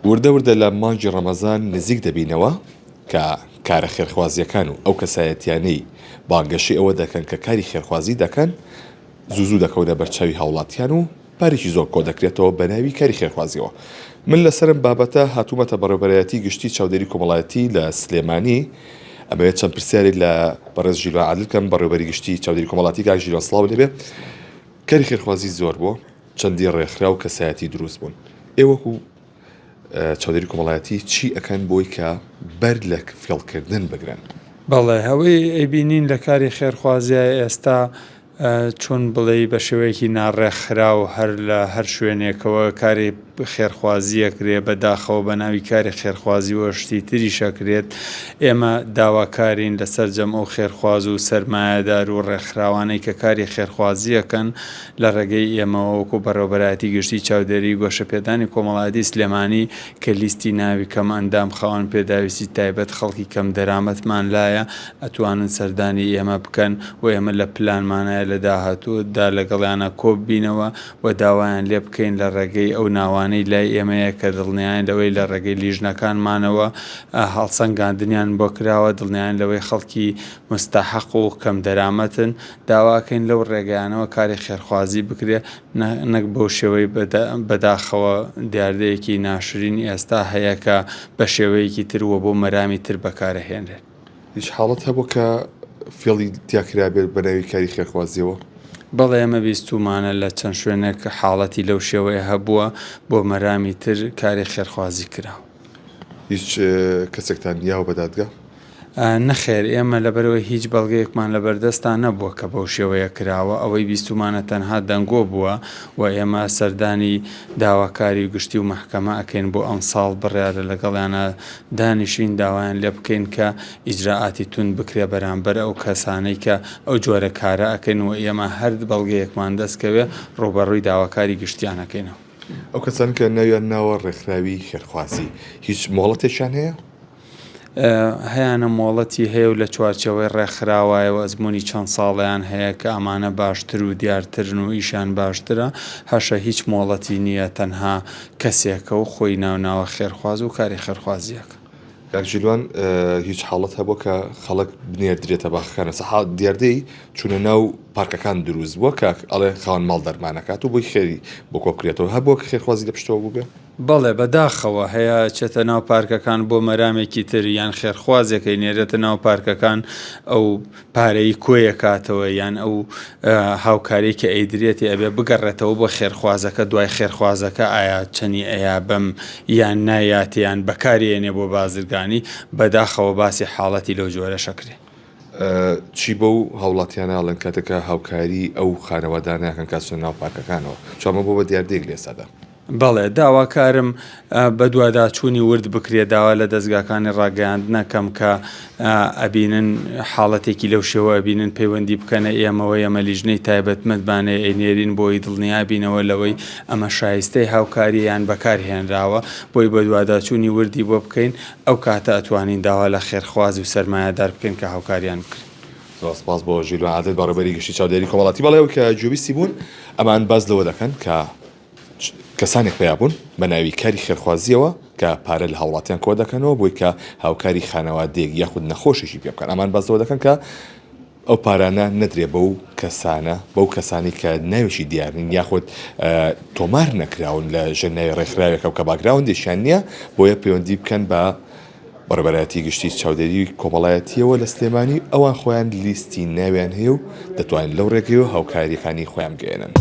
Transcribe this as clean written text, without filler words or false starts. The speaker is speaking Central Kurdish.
وردە وردە لە مانگی ڕەمەزان نزیک دەبینەوە کە کارە خێرخوازیەکان و ئەو کەسایەتیانەی بانگەشی ئەوە دەکەن کە کاری خێرخوازی دەکەن زوو دەکەونە بەرچاوی هاوڵاتیان و پارێکی زۆر کۆ دەکرێتەوە بە ناوی کاری خێرخوازیەوە. من لەسرم بابەتە هاتوومەتە بەڕێوەبەرایەتی گشتی چاودێری کۆمەڵایەتی لە سلێمانی ئەمەوێت چەند پرسیاری لە بەڕێز ژیلوان عادڵکەم بەڕێوەبەری گشتی چاودێری کۆمەڵاتی کاک ژیلوان سڵاو لێبێ. کاری خێرخوازی زۆر بووە، چەندی ڕێکخرا و کەسایەتی دروست بوون. ئێوەکو چاودێری کۆمەڵایەتی چی ئەکەن بۆی کە بەر لە فێڵکردن بگرن؟ بەڵێ هەوەی ئەیبینین لە کاری خێرخوازیە ئێستا چۆن بڵێ بە شێوەیەکی ناڕێکخرا و هەر لە هەر شوێنێکەوە کاری خێرخوازیەکرێ بەداخەوە بە ناوی کاری خێرخوازی و شتی تری شەکرێت. ئێمە داواکارین لەسەر جەم ئەو خێرخواز و سەرمایەدار و ڕێکخراوانەی کە کاری خێرخوازیەکەن لە ڕێگەی ئێمەوە وەکو بەڕێوەبەرایەتی گشتی چاودێری گۆشەپێدانی کۆمەڵایەتی سلێمانی کە لیستی ناوی کەم ئەندام خاوەن پێداویستی تایبەت خەڵکی کەم دەرامەتمان لایە ئەتوانن سەردانی ئێمە بکەن و ئێمە لە پلانمانایە لە داهاتوودا لەگەڵیانە کۆببینەوە و داوایان لێ بکەین لە ڕێگەی ئەو ناوانەی لای ئێمەیە کە دڵنیان لەوەی لە ڕێگەی لیژنەکانمانەوە هەڵسەنگاندنیان بۆ کراوە، دڵنیان لەوەی خەڵکی مستەحەق و کەم دەرامەتن داواکەین لەو ڕێگەیانەوە کاری خێرخوازی بکرێ نەک بەو شێوەی بەداخەوە دیاردەیەکی ناشرین ئێستا هەیە کە بە شێوەیەکی تروە بۆ مەرامی تر بەکارەهێنرێت. هیچ حاڵەت هەبوو کە فێڵی دیاکرا بێت بە ناوی کاری خێرخوازیەوە؟ بەڵێ ئەمە بیستومانە لە چەند شوێنێک حاڵەتی لەو شێوەیە هەبووە بۆ مەرامی تر کاری خێرخوازی کراوە. هیچ کەسێکتان یاوە بە دادگا؟ نەخێر، ئێمە لەبەرەوەی هیچ بەڵگەیەکمان لە بەردەستان نەبووە کە بەو شێوەیە کراوە. ئەوەی بیستومانە تەنها دەنگۆ بووە و ئێمە سەردانی داواکاری گشتی و مەحکەمە ئەکەین بۆ ئەم ساڵ بڕیارە لەگەڵیانە دانیشین داوایان لێ بکەین کە ئیجراعاتی تون بکرێ بەرامبەر ئەو کەسانەی کە ئەو جۆرە کارە ئەکەین و ئێمە هەر بەڵگەیەکمان دەستکەوێ ڕوبەڕووی داواکاری گشتیانەکەینەوە. ئەو کەسان کە ناویان ناوە ڕێکخراوی خێرخوازی هیچ مۆڵەتێکیان هەیە؟ هەیەە مۆڵەتی هەیە و لە چوارچەوەی ڕێکخراوایەوە ئەزمموی چەند ساڵیان هەیە کە ئەمانە باشتر و دیارترن و ئیشان باشترە. هەشە هیچ مۆڵەتی نییە، تەنها کەسێکە و خۆی ناوناوە خێرخواز و کاری خێرخوازیەکە. کاک ژیلوان هیچ حاڵەت هەبووە کە خەڵک بنێردرێتە باخەکانە سەحاڵ دیاردەی چونە ناو پارکەکان دروست بووە کە ئەڵێ خاوەن ماڵ دەرمانەکات و بۆی خێری بۆ کۆبکرێتەوە هەبووە کە خێرخوازی لە پشتەوە بووبێ؟ بەڵێ بەداخەوە هەیە چێتە ناو پارکەکان بۆ مەرامێکی تر یان خێرخوازێکی نێرێتە ناو پارکەکان ئەو پارەی کۆیە کاتەوە یان ئەو هاوکاری کە ئەیدرێتی ئەبێ بگەڕێتەوە بۆ خێرخوازەکە دوای خێرخوازەکە ئایا چەنی ئەیا بەم یان نایاتیان بەکارێنێ بۆ بازرگانی بەداخەوە باسی حاڵەتی لەو جۆرە شەکرێ. چی بۆ هاوڵاتیانەڵەن کاتێکە هاوکاری ئەو خانەوەدانەکەن کاتچە ناو پارکەکانەوە چۆمە بۆ بە دیاردەیەک لێسەدا؟ بەڵێ داواکارم بە دوواداچوونی ورد بکرێت داوا لە دەستگاکانی ڕاگەیاندنەکەم کە ئەبینن حاڵەتێکی لەو شێوە ئەبینن پەیوەندی بکەنە ئێمەوە ئەمە لیژنەی تایبەتمەندبانێ ئەینێرین بۆی دڵنیابینەوە لەوەی ئەمە شایستەی هاوکاریان بەکارهێنراوە بۆی بە دوواداچوونی وردی بۆ بکەین ئەو کاتە ئەتوانین داوا لە خێرخواز و سەرمایەدار بکەین کە هاوکاریان بکرێن. سپاس بۆ ژیلوان عادڵ بەڕێوەبەری گشتی چاودێری کۆمەڵاتی. بەڵێ کە جوبیستی بوون ئەمان باز لەوە دەکەن کە کەسانێک پیابوون بە ناوی کاری خێرخوازیەوە کە پارە لە هاوڵاتیان کۆ دەکەنەوە بۆی کە هاوکاری خانەوادەیەک یاخود نەخۆشیشی پێ بکەن. ئەمان بازەوە دەکەن کە ئەو پارانە نەدرێ بەو کەسانە بەو کەسانی کە ناوێکی دیارن یاخود تۆمار نەکراون لە ژنای ڕێکخراوێکە و کە باگراوندێکیان نییە بۆیە پەیوەندی بکەن بە بەڕێوەبەرایەتی گشتی چاودێری کۆمەڵایەتیەوە لە سلێمانی ئەوان خۆیان لیستی ناویان هەیە و دەتوانن لەو ڕێگەیەوە هاوکاریەکانی خۆیان بگەێنن.